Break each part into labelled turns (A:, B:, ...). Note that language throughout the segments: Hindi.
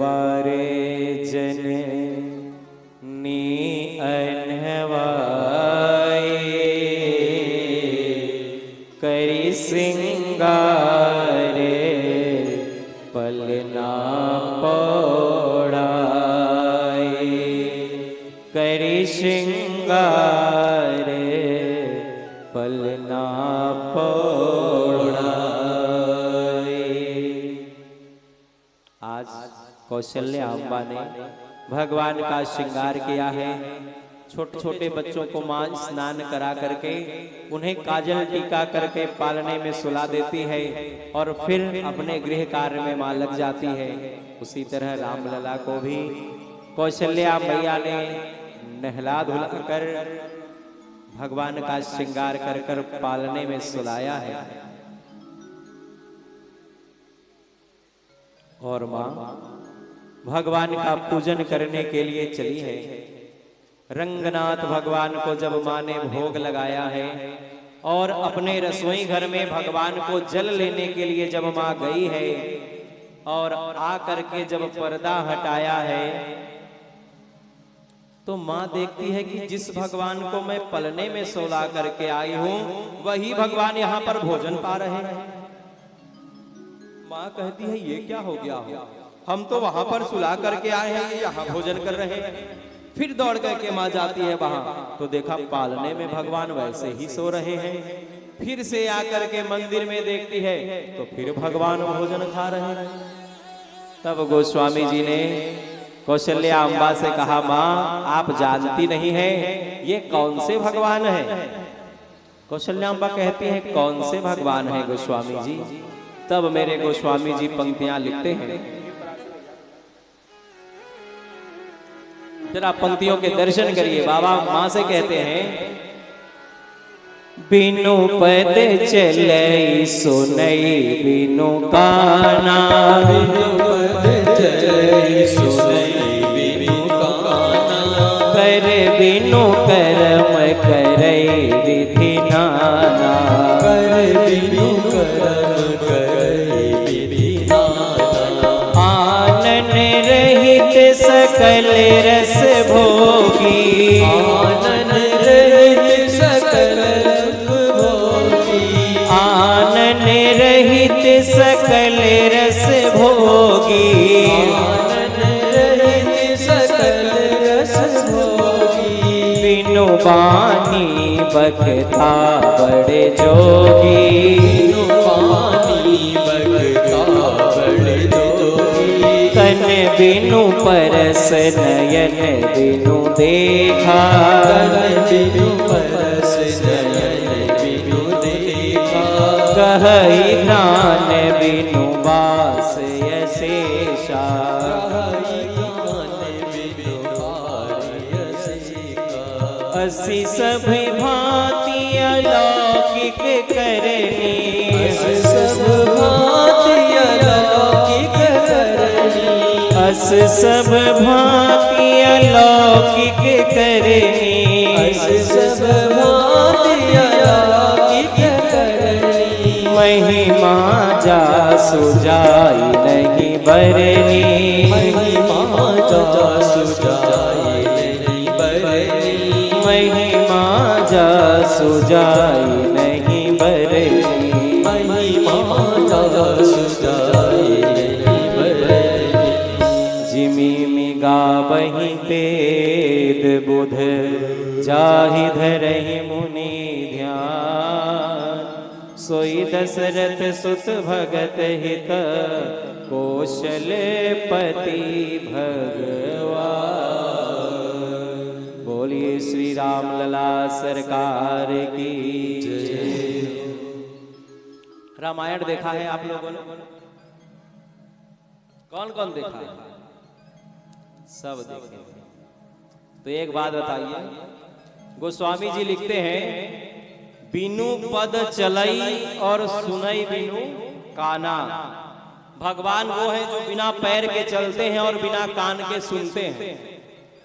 A: वारे जन नी अनहवाए करी सिंगारे पलना पौड़ाए करी सिंगारे पलना पौड़ाए। आज कौशल्या अम्बा ने भगवान का श्रृंगार किया है। छोटे छोटे बच्चों को मां स्नान करा करके उन्हें काजल टीका करके पालने में सुला देती है और फिर अपने गृह कार्य में मां लग जाती है। उसी तरह रामलला को भी कौशल्या मैया ने नहला धुला कर भगवान का श्रृंगार कर कर पालने में सुलाया है। और मां भगवान का पूजन करने के लिए चली है। रंगनाथ भगवान को जब मां ने भोग लगाया है और अपने रसोई घर में भगवान को जल लेने के लिए जब मां गई है और आकर के जब पर्दा हटाया है तो मां देखती है कि जिस भगवान को मैं पलने में सोला करके आई हूं वही भगवान यहां पर भोजन पा रहे हैं। मां कहती है ये क्या हो गया हो, हम तो वहां पर सुला करके आए हैं, यहाँ भोजन कर रहे हैं। फिर दौड़ करके मां जाती है वहां तो देखा पालने में भगवान वैसे ही सो रहे हैं। फिर से आकर के मंदिर में देखती है तो फिर भगवान भोजन खा रहे हैं। तब गोस्वामी जी ने कौशल्या अम्बा से कहा, मां आप जानती नहीं है ये कौन से भगवान है। कौशल्या अम्बा कहती है कौन से भगवान है गोस्वामी जी। तब मेरे गोस्वामी जी पंक्तियां लिखते हैं, जरा पंक्तियों के दर्शन करिए। बाबा मां से कहते हैं, बिनु पद चले सुनई बिनु काना, बिनु पद चले सुनई बिनु काना, कर बिनु कर्म करे विधि नाना, कर बिनु कर्म करे विधि नाना, आनन रहित सकल रस भोगी, आनन रहित सकल भोगी, आनन रहित सकल रस भोगी, आनन रहित सकल रस भोगी, बिनु बानी बखता बड़े जोगी, बिनु बानी बखता बड़े जोगी, तन बिनु परस नयन बिनु देखा, तन बिनु परस नयन बिनु देखा, कहई ज्ञान बिनु वास यशेषा, कहई ज्ञान बिनु वास यशेषा, असी सब भांति अलौकिक करनी, असी सब भांति अलौकिक करनी, अस सब भांति अलौकिक करनी, अस सब भांति अलौकिक करनी, महिमा जा सुजाई नहीं बरनी, महिमा जा सुजाई नहीं बरनी, महिमा जा सुजाई नहीं बरनी, महिमा जा सुजाई नहीं बरनी, जिमी मिगा वही वेद बुध जाहि धरहि मुनि ध्यान, सोई दशरथ सुत भगत हित कौशलपति भगवान। बोलिए श्री राम लला सरकार की जय। रामायण देखा है आप लोगों ने? कौन कौन देखा है? सब देखे। तो एक बात बताइए, गोस्वामी जी लिखते हैं, बिनु पद चलई और सुनई बिनु काना। भगवान वो है जो बिना पैर के चलते हैं और बिना कान के सुनते हैं।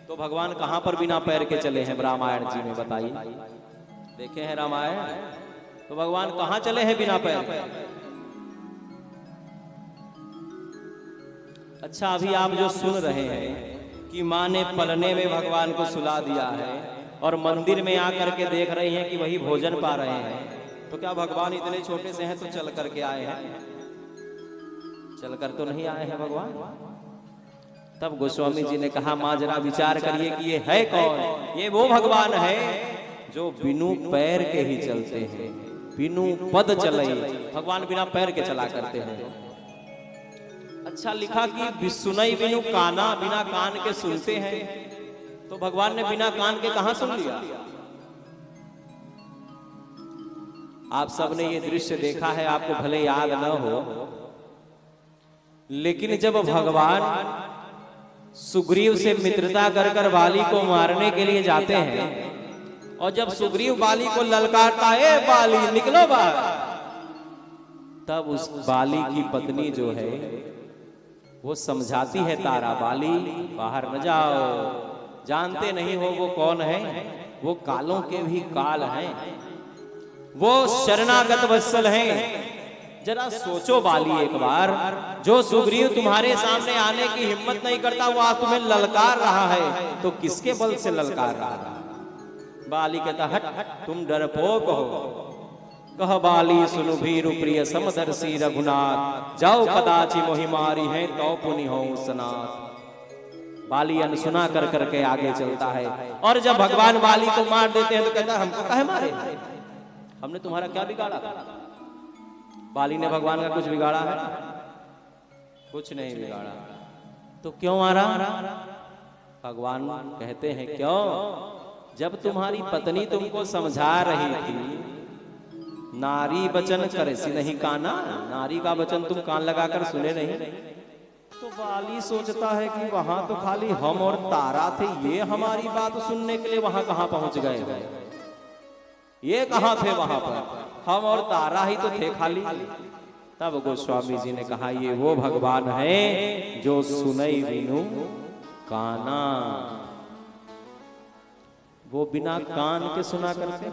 A: तो भगवान कहां पर बिना पैर के चले हैं रामायण जी में? बताइए, देखे हैं रामायण? तो भगवान कहां चले हैं बिना पैर के? अच्छा, अभी आप जो सुन रहे हैं कि माँ ने पलने में भगवान को सुला दिया है और मंदिर में आकर के देख रहे हैं कि वही भोजन पा रहे हैं, तो क्या भगवान इतने छोटे से हैं तो चल करके आए हैं? चलकर तो नहीं आए हैं भगवान। तब गोस्वामी जी ने कहा, माँ जरा विचार करिए कि ये है कौन? ये वो भगवान है जो बिनु पैर के ही चलते हैं, बिनु पद चले। भगवान बिना पैर के चला करते हैं। अच्छा, लिखा कि सुनई बिनु काना, बिना कान के सुनते हैं, तो भगवान ने बिना कान के कहां सुन लिया? आप सबने ये दृश्य देखा है, आपको भले याद न हो, लेकिन जब भगवान सुग्रीव से मित्रता कर कर बाली को मारने के लिए जाते हैं और जब सुग्रीव बाली को ललकारता है, बाली निकलो बाहर, तब उस बाली की पत्नी जो है वो समझाती है तारा, बाली बाहर न जाओ, जानते नहीं हो वो कौन है, वो कालों के भी काल हैं, वो शरणागत वत्सल हैं। जरा सोचो बाली एक बार, जो सुग्रीव तुम्हारे सामने आने की हिम्मत नहीं करता, वो आज तुम्हें ललकार रहा है, तो किसके बल से ललकार रहा है? बाली कहता, हट तुम डरपोक हो। कह बाली सुनु भीरु प्रिय समदर्शी रघुनाथ, जाओ कदाचि मोहि मारी है तो पुनि हो सनाथ। बाली अनसुना कर करके आगे चलता है, और जब भगवान बाली को मार देते हैं तो कहता है, हमको काहे मारे? हमने तुम्हारा क्या बिगाड़ा? बाली ने भगवान का कुछ बिगाड़ा है? कुछ नहीं बिगाड़ा। तो क्यों मारा? भगवान कहते हैं, क्यों? जब तुम्हारी पत्नी तुमको समझा रही थी, नारी वचन करे सी नहीं काना, नारी का वचन तुम कान लगाकर सुने नहीं, तो बाली सोचता है कि वहां तो खाली हम और तारा थे, ये हमारी बात सुनने के लिए वहां कहां पहुंच गए? ये कहां थे? वहां पर हम और तारा ही तो थे खाली। तब गोस्वामी जी ने कहा, ये वो भगवान है जो सुनई बिनु काना, वो बिना कान के सुना करते।